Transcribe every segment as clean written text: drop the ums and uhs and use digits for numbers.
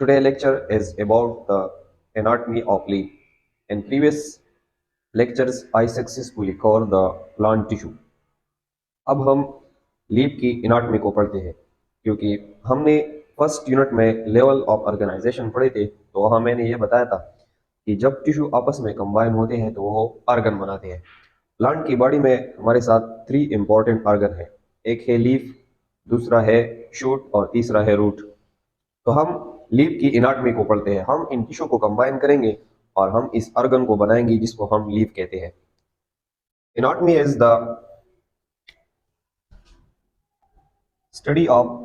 Today lecture is about the anatomy of leaf. In previous lectures, I successfully covered the plant tissue. अब हम leaf की anatomy को पढ़ते हैं क्योंकि हमने फर्स्ट यूनिट में लेवल ऑफ ऑर्गेनाइजेशन पढ़े थे, तो वहाँ मैंने ये बताया था कि जब टिश्यू आपस में कंबाइन होते हैं तो वो ऑर्गन बनाते हैं। प्लांट की बॉडी में हमारे साथ 3 इंपॉर्टेंट ऑर्गन है। एक है लीफ, दूसरा है शूट और तीसरा है रूट। तो हम लीफ की एनाटॉमी को पढ़ते हैं। हम इन टिश्यू को कंबाइन करेंगे और हम इस ऑर्गन को बनाएंगे जिसको हम लीफ कहते हैं। Anatomy is the study of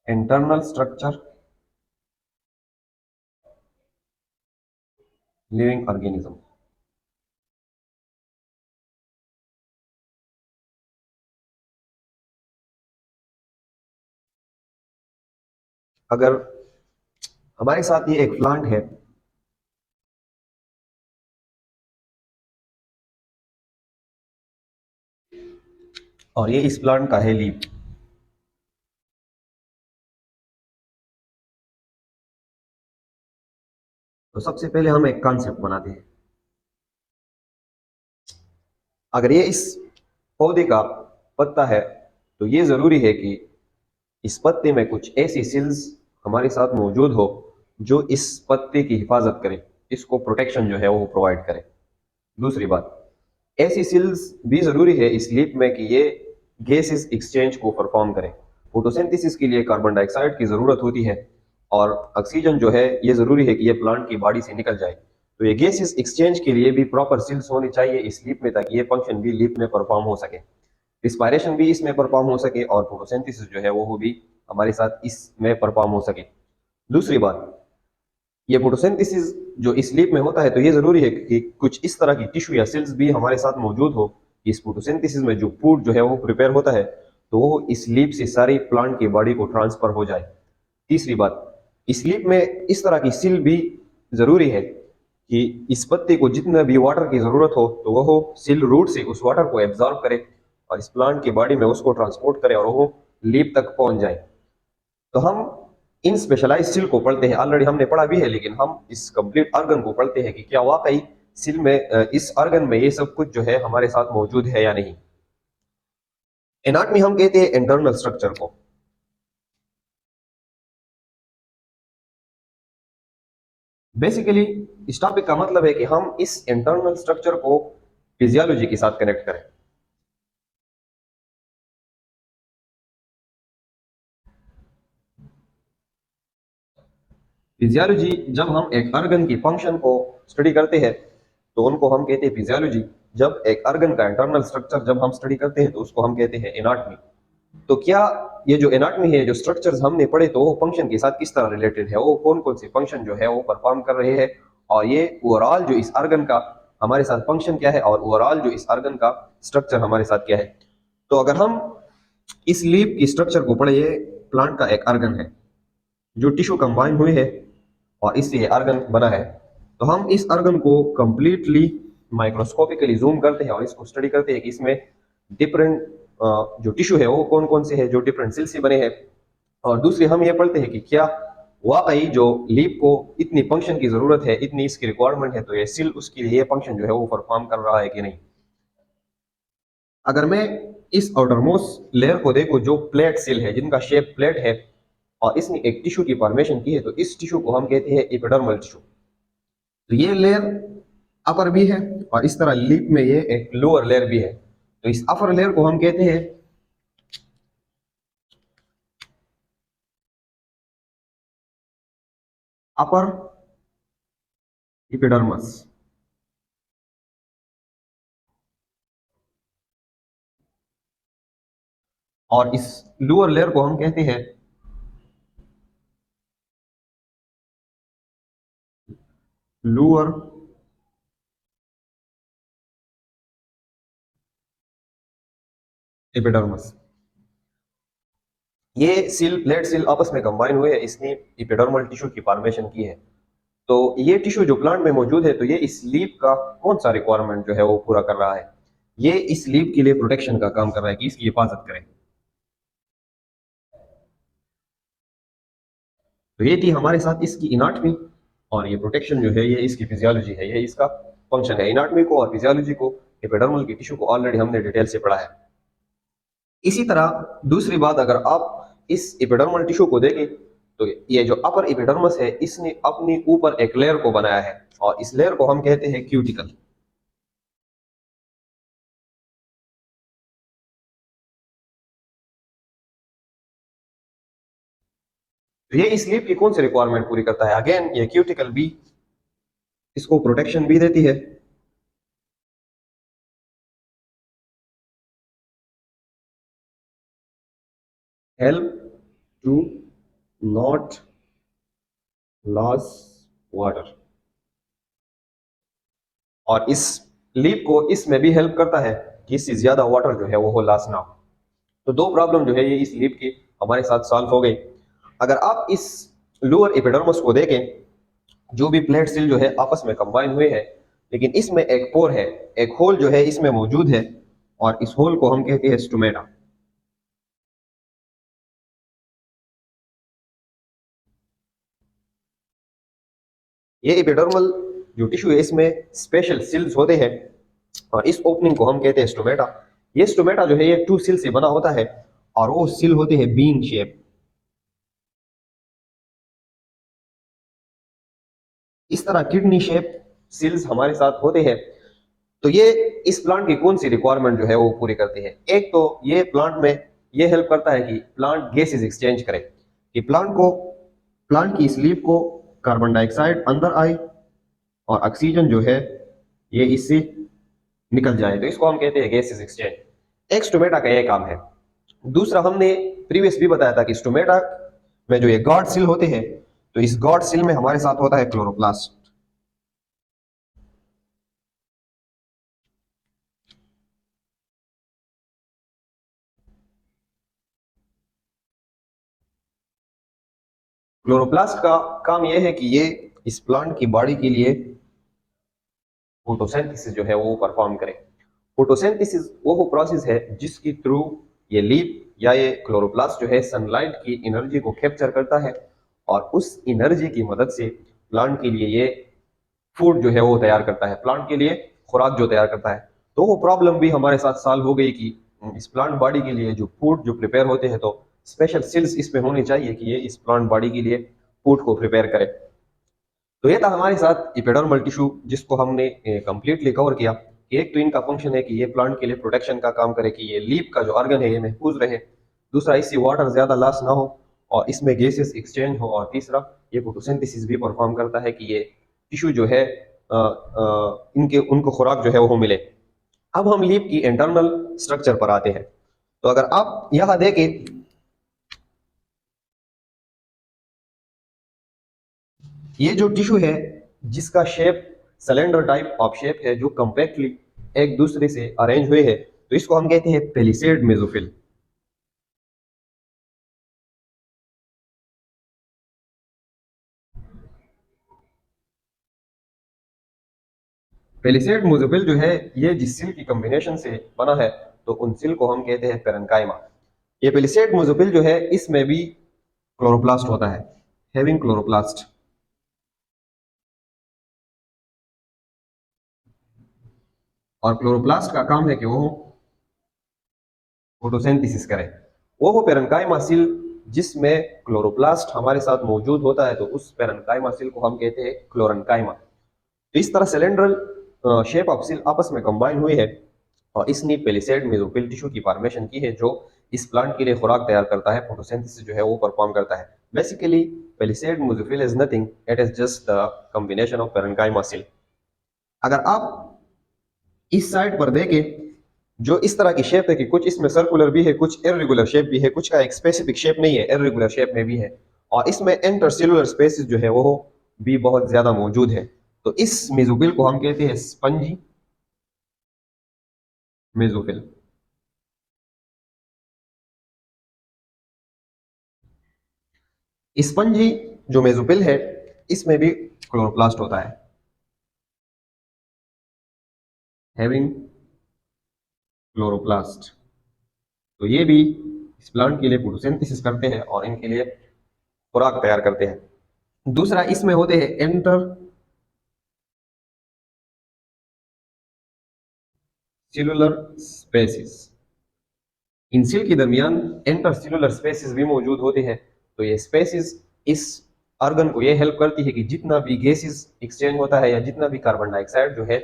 internal structure living organism. अगर हमारे साथ ये एक प्लांट है और ये इस प्लांट का है लीफ, तो सबसे पहले हम एक कॉन्सेप्ट बनाते हैं। अगर ये इस पौधे का पत्ता है तो ये जरूरी है कि इस पत्ते में कुछ ऐसी सेल्स हमारे साथ मौजूद हो जो इस पत्ते की हिफाजत करे, इसको प्रोटेक्शन जो है वो प्रोवाइड करे। दूसरी बात, ऐसी सेल्स भी जरूरी है इस लीफ में कि ये गैसेस एक्सचेंज को परफॉर्म करें। फोटोसिंथेसिस के लिए कार्बन डाइऑक्साइड की जरूरत होती है और ऑक्सीजन जो है ये जरूरी है कि ये प्लांट की बॉडी से निकल जाए। तो ये गैसेस एक्सचेंज के लिए भी प्रॉपर सेल्स होनी चाहिए इस लीफ में ताकि ये फंक्शन भी लीफ में परफॉर्म हो सके, रिस्पायरेशन भी इसमें परफॉर्म हो सके और फोटोसिंथेसिस जो है वो भी हमारे साथ इसमें परफॉर्म हो सके। दूसरी बात, ये फोटोसिंथेसिस जो इस लीफ में होता है तो ये जरूरी है कि कुछ इस तरह की टिश्यू या सेल्स भी हमारे साथ मौजूद हो कि इस फोटोसिंथेसिस में जो फूड जो है वो प्रिपेयर होता है तो वो इस लीफ से सारी प्लांट की बॉडी को ट्रांसफर हो जाए। तीसरी बात, इस लीफ में इस तरह की सील भी जरूरी है कि इस पत्ते को जितना भी वाटर की जरूरत हो तो वह सील रूट से उस वाटर को एब्जॉर्ब करे और इस प्लांट की बॉडी में उसको ट्रांसपोर्ट करे और वो लीफ तक पहुंच जाए। तो हम इन स्पेशलाइज सील को पढ़ते हैं, ऑलरेडी हमने पढ़ा भी है, लेकिन हम इस कंप्लीट ऑर्गन को पढ़ते हैं कि क्या वाकई सील में इस ऑर्गन में ये सब कुछ जो है हमारे साथ मौजूद है या नहीं। एनाटॉमी हम कहते हैं इंटरनल स्ट्रक्चर को। बेसिकली इस टॉपिक का मतलब है कि हम इस इंटरनल स्ट्रक्चर को फिजियोलॉजी के साथ कनेक्ट करें। फिजियोलॉजी, जब हम एक ऑर्गन की फंक्शन को स्टडी करते हैं तो उनको हम कहते हैं फिजियोलॉजी। जब एक ऑर्गन का इंटरनल स्ट्रक्चर जब हम स्टडी करते हैं तो उसको हम कहते हैं एनाटॉमी। तो क्या ये जो एनाटॉमी है, जो स्ट्रक्चर्स हमने पढ़े, तो वो फंक्शन के साथ किस तरह रिलेटेड है, वो कौन कौन से फंक्शन जो है वो परफॉर्म कर रहे हैं और ये ओवरऑल जो इस ऑर्गन का हमारे साथ फंक्शन क्या है और ओवरऑल जो इस ऑर्गन का स्ट्रक्चर हमारे साथ क्या है। तो अगर हम इस लीफ की स्ट्रक्चर को पढ़े, ये प्लांट का एक ऑर्गन है जो टिश्यू कंबाइन हुए है और इससे ये ऑर्गन बना है। तो हम इस ऑर्गन को कंप्लीटली माइक्रोस्कोपिकली जूम करते हैं और इसको स्टडी करते हैं कि इसमें डिफरेंट जो टिश्यू है वो कौन कौन से है जो डिफरेंट सेल से बने हैं। और दूसरी हम ये पढ़ते हैं कि क्या वाकई जो लीफ को इतनी फंक्शन की जरूरत है, इतनी इसकी रिक्वायरमेंट है, तो ये सेल उसके लिए फंक्शन जो है वो परफॉर्म कर रहा है कि नहीं। अगर मैं इस आउटरमोस्ट लेयर को देखो जो प्लेट सेल है, जिनका शेप प्लेट है और इसने एक टिश्यू की फॉर्मेशन की है, तो इस टिश्यू को हम कहते हैं एपिडर्मल टिश्यू। तो ये लेयर अपर भी है और इस तरह लीफ में ये एक लोअर लेयर भी है। तो इस अपर लेयर को हम कहते हैं अपर एपिडर्मस और इस लोअर लेयर को हम कहते हैं लोअर एपिडर्मस। ये सील प्लेट सील आपस में कंबाइन हुए हैं, इसने एपिडर्मल टिश्यू की फॉर्मेशन की है। तो ये टिश्यू जो प्लांट में मौजूद है, तो ये इस लीफ का कौन सा रिक्वायरमेंट जो है वो पूरा कर रहा है। ये इस लीफ के लिए प्रोटेक्शन का काम कर रहा है कि इसकी हिफाजत करें। तो ये थी हमारे साथ इसकी इनाटमी, और ये प्रोटेक्शन जो है ये इसकी फिजियोलॉजी है, ये इसका फंक्शन है। इनाटमी को और फिजियोलॉजी को, एपिडर्मल की टिश्यू को ऑलरेडी हमने डिटेल से पढ़ा है। इसी तरह दूसरी बात, अगर आप इस एपिडर्मल टिश्यू को देखें तो ये जो अपर एपिडर्मस है इसने अपनी ऊपर एक लेयर को बनाया है, और इस लेयर को हम कहते हैं क्यूटिकल। तो ये इस लीफ की कौन सी रिक्वायरमेंट पूरी करता है? अगेन ये क्यूटिकल भी इसको प्रोटेक्शन भी देती है, help to not loss water, और इस लीफ को इसमें भी हेल्प करता है कि इससे ज्यादा वाटर जो है वो लॉस ना हो। तो दो प्रॉब्लम जो है ये इस लीफ की हमारे साथ सॉल्व हो गई। अगर आप इस लोअर एपिडर्मस को देखें, जो भी प्लेट सेल जो है आपस में कंबाइन हुए हैं, लेकिन इसमें एक पोर है, एक होल जो है इसमें मौजूद है, और इस होल को हम कहते हैं स्टोमेटा। ये एपिडर्मल जो टिश्यू है इसमें स्पेशल सिल्स होते हैं, और इस ओपनिंग को हम कहते हैं स्टोमेटा। ये स्टोमेटा जो है ये टू सिल से बना होता है, और वो सिल होते हैं बीन शेप। इस तरह किडनी शेप सिल्स हमारे साथ होते हैं। तो ये इस प्लांट की कौन सी रिक्वायरमेंट जो है वो पूरी करती है? एक तो ये प्लांट में ये हेल्प करता है कि प्लांट गैसेस एक्सचेंज करे, कि प्लांट की स्लीप को कार्बन डाइऑक्साइड अंदर आए और ऑक्सीजन जो है ये इससे निकल जाए, तो इसको हम कहते हैं गैसेस एक्सचेंज। एक स्टोमेटा का ये काम है। दूसरा, हमने प्रीवियस भी बताया था कि स्टोमेटा में जो ये गॉड सिल होते हैं, तो इस गॉड सिल में हमारे साथ होता है क्लोरोप्लास्ट। क्लोरोप्लास्ट का काम यह है कि ये इस प्लांट की बॉडी के लिए फोटोसिंथेसिस जो है वो परफॉर्म करे। फोटोसिंथेसिस वो प्रोसेस है जिसके थ्रू ये लीफ या ये क्लोरोप्लास्ट जो है सनलाइट की एनर्जी को कैप्चर करता है, और उस एनर्जी की मदद से प्लांट के लिए ये फूड जो है वो तैयार करता है, प्लांट के लिए खुराक जो तैयार करता है। तो वो प्रॉब्लम भी हमारे साथ सॉल्व हो गई कि इस प्लांट बॉडी के लिए जो फूड जो प्रिपेयर होते हैं, तो स्पेशल सिल्स इसमें होनी चाहिए कि ये इस प्लांट बॉडी के लिए फूड को प्रिपेयर करे। तो ये था हमारे साथ इपिडर्मल टिश्यू, जिसको हमने कंप्लीटली कवर किया। एक तो इनका फंक्शन है कि ये प्लांट के लिए प्रोटेक्शन का काम करे, कि ये लीफ का जो ऑर्गन है ये महफूज रहे। दूसरा, इससे वाटर ज्यादा लॉस ना हो और इसमें गैसेस एक्सचेंज हो। और तीसरा, ये फोटोसिंथेसिस भी परफॉर्म करता है कि ये टिश्यू जो है इनके उनको खुराक जो है वो मिले। अब हम लीफ की इंटरनल स्ट्रक्चर पर आते हैं। तो अगर आप यहां देखें, ये जो टिश्यू है जिसका shape cylinder type of shape है, जो कंपैक्टली एक दूसरे से अरेंज हुए हैं, तो इसको हम कहते हैं पेलिसेड मेसोफिल। पेलिसेड मेसोफिल जो है ये जिस सिल की कॉम्बिनेशन से बना है, तो उन सिल को हम कहते हैं पेरेन्काइमा। ये पेलिसेड मेसोफिल जो है इसमें भी क्लोरोप्लास्ट होता है, हैविंग क्लोरोप्लास्ट। और क्लोरोप्लास्ट का काम है कि वो फोटोसिंथेसिस करें। वो पेरेन्काइमा सिल जिसमें क्लोरोप्लास्ट हमारे साथ मौजूद होता है, तो उस पेरेन्काइमा सिल को हम कहते हैं क्लोरेन्काइमा। तो इस तरह सिलेंड्रल शेप ऑफ सिल आपस में कंबाइन हुई है, और इसने पेलिसेड मेसोफिल टिश्यू की फॉर्मेशन की है, जो इस प्लांट के लिए खुराक तैयार करता है, फोटोसिंथेसिस जो है वो परफॉर्म करता है। Basically palisade mesophyll is nothing, it is just the combination of parenchyma सिल। अगर आप इस साइड पर देखें, जो इस तरह की शेप है कि कुछ इसमें सर्कुलर भी है, कुछ इरेगुलर शेप भी है, कुछ का एक स्पेसिफिक शेप नहीं है, इरेगुलर शेप में भी है, और इसमें इंटरसेलुलर स्पेसेस जो है वो भी बहुत ज्यादा मौजूद है। तो इस मेसोफिल को हम कहते हैं स्पंजी मेसोफिल। स्पंजी जो मेसोफिल है इसमें भी क्लोरोप्लास्ट होता है, हैविंग क्लोरोप्लास्ट। तो ये भी इस प्लांट के लिए फोटोसिंथेसिस करते हैं और इनके लिए खुराक तैयार करते हैं। दूसरा इसमें होते हैं एंटर सेलुलर स्पेसिस। इन सेल के दरमियान इंटरसेलुलर स्पेसिस भी मौजूद होते हैं। तो ये स्पेसिस इस ऑर्गन को ये हेल्प करती है कि जितना भी गैसेस एक्सचेंज होता है या जितना भी कार्बन डाइऑक्साइड जो है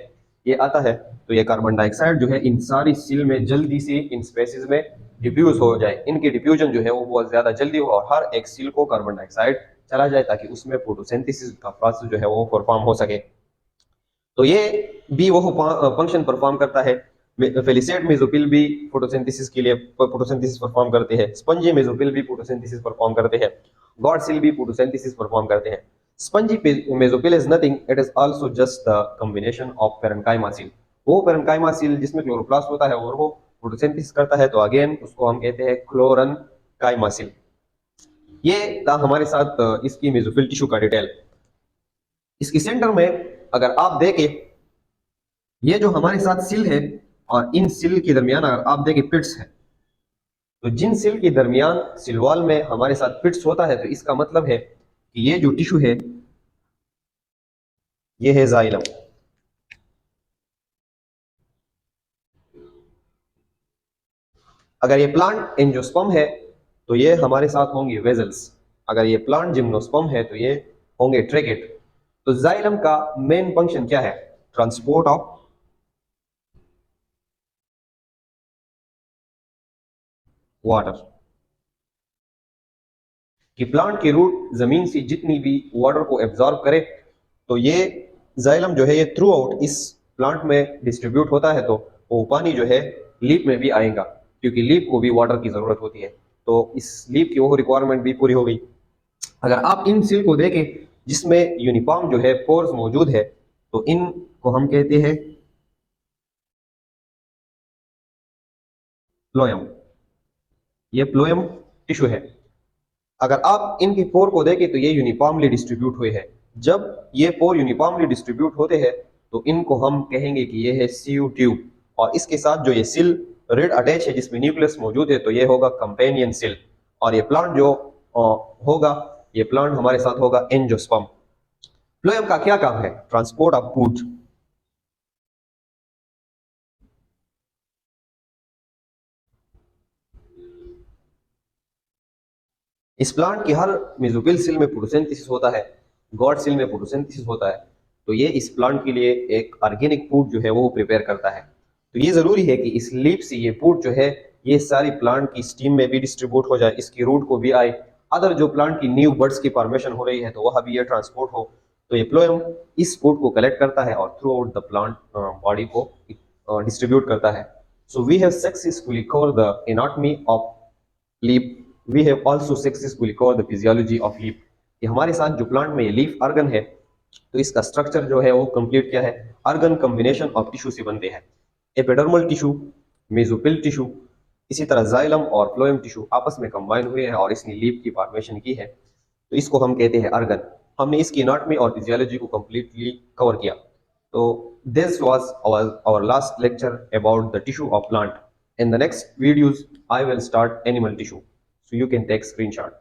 ये आता है, तो ये कार्बन डाइऑक्साइड जो है इन सारी सेल में जल्दी से इन स्पेसिस में डिफ्यूज हो जाए, इनकी डिफ्यूजन जो है वो बहुत ज्यादा जल्दी हो और हर एक सेल को कार्बन डाइऑक्साइड चला जाए ताकि उसमें फोटोसिंथेसिस का प्रोसेस जो है वो परफॉर्म हो सके। तो ये भी वो फंक्शन परफॉर्म करता है। फेलिसेट मेसोफिल भी फोटोसिंथेसिस के लिए फोटोसिंथेसिस परफॉर्म करते हैं। स्पंजी मेसोफिल भी फोटोसिंथेसिस परफॉर्म करते हैं। गॉड सेल भी फोटोसिंथेसिस परफॉर्म करते हैं। Spongy mesophyll is nothing, it is also just the combination of parenchyma cell. वो पेरेन्काइमा सेल जिसमें क्लोरोप्लास्ट होता है और वो फोटोसिंथेसिस करता है, तो अगेन उसको हम कहते हैं क्लोरनकाइमा सेल। ये था हमारे साथ इसकी मेसोफिल टिश्यू का डिटेल। इसकी सेंटर में अगर आप देखें, ये जो हमारे साथ सिल है और इन सिल के दरमियान अगर आप देखें पिट्स है, तो जिन सिल के दरमियान सिल वॉल में हमारे साथ पिट्स होता है, तो इसका मतलब है कि ये जो टिश्यू है ये है जाइलम। अगर ये प्लांट एंजियोस्पर्म है तो ये हमारे साथ होंगे वेजल्स। अगर ये प्लांट जिम्नोस्पर्म है तो ये होंगे ट्रेकेट। तो जाइलम का मेन फंक्शन क्या है? Transport of water. कि प्लांट की रूट जमीन से जितनी भी वाटर को एब्जॉर्ब करे, तो ये जाइलम जो है ये थ्रू आउट इस प्लांट में डिस्ट्रीब्यूट होता है, तो वो पानी जो है लीफ में भी आएगा क्योंकि लीफ को भी वाटर की जरूरत होती है। तो इस लीफ की वो रिक्वायरमेंट भी पूरी हो गई। अगर आप इन सेल को देखें जिसमें यूनिफॉर्म जो है पोर्स मौजूद है, तो इनको हम कहते हैं प्लोयम। ये प्लोयम टिश्यू है। अगर आप इनके पोर को देखें तो ये यूनिफॉर्मली डिस्ट्रीब्यूट हुए हैं। जब ये पोर यूनिफॉर्मली डिस्ट्रीब्यूट होते हैं तो इनको हम कहेंगे कि ये है सीयू ट्यूब। और इसके साथ जो ये सिल रेड अटैच है जिसमें न्यूक्लियस मौजूद है, तो ये होगा कंपेनियन सिल। और ये प्लांट जो होगा, ये प्लांट हमारे साथ होगा एंजियोस्पर्म। फ्लोएम का क्या काम है? Transport of food. इस प्लांट की हर मेसोफिल सेल में फोटोसिंथेसिस होता है, गॉड सेल में फोटोसिंथेसिस होता है। तो ये इस प्लांट के लिए एक ऑर्गेनिक फूड जो है वो प्रिपेयर करता है। तो ये जरूरी है कि इस लीफ से ये फूड जो है ये सारी प्लांट की स्टीम में भी डिस्ट्रीब्यूट हो जाए, इसकी रूट को भी आए, अदर जो प्लांट की न्यू बर्ड्स की फॉर्मेशन हो रही है तो वह भी ये ट्रांसपोर्ट हो। तो ये फ्लोएम इस फूड को कलेक्ट करता है और throughout the plant body को डिस्ट्रीब्यूट करता है। So we have successfully covered the anatomy of leaf. We have also successfully covered the physiology of leaf. ये हमारे साथ जो प्लांट में लीफ ऑर्गन है, तो इसका स्ट्रक्चर जो है वो कंप्लीट क्या है? ऑर्गन कॉम्बिनेशन ऑफ टिश्यू से बनते हैं। एपिडर्मल टिश्यू, मेसोफिल टिश्यू, इसी तरह जाइलम और फ्लोएम टिश्यू आपस में कंबाइन हुए हैं और इसने लीफ की फॉर्मेशन की है। तो इसको हम कहते हैं ऑर्गन। हमने इसकी एनाटॉमी और फिजियोलॉजी को कंप्लीटली कवर किया। तो this was our last lecture about the tissue of plant. In the next videos, I will start animal tissue. So you can take screenshot.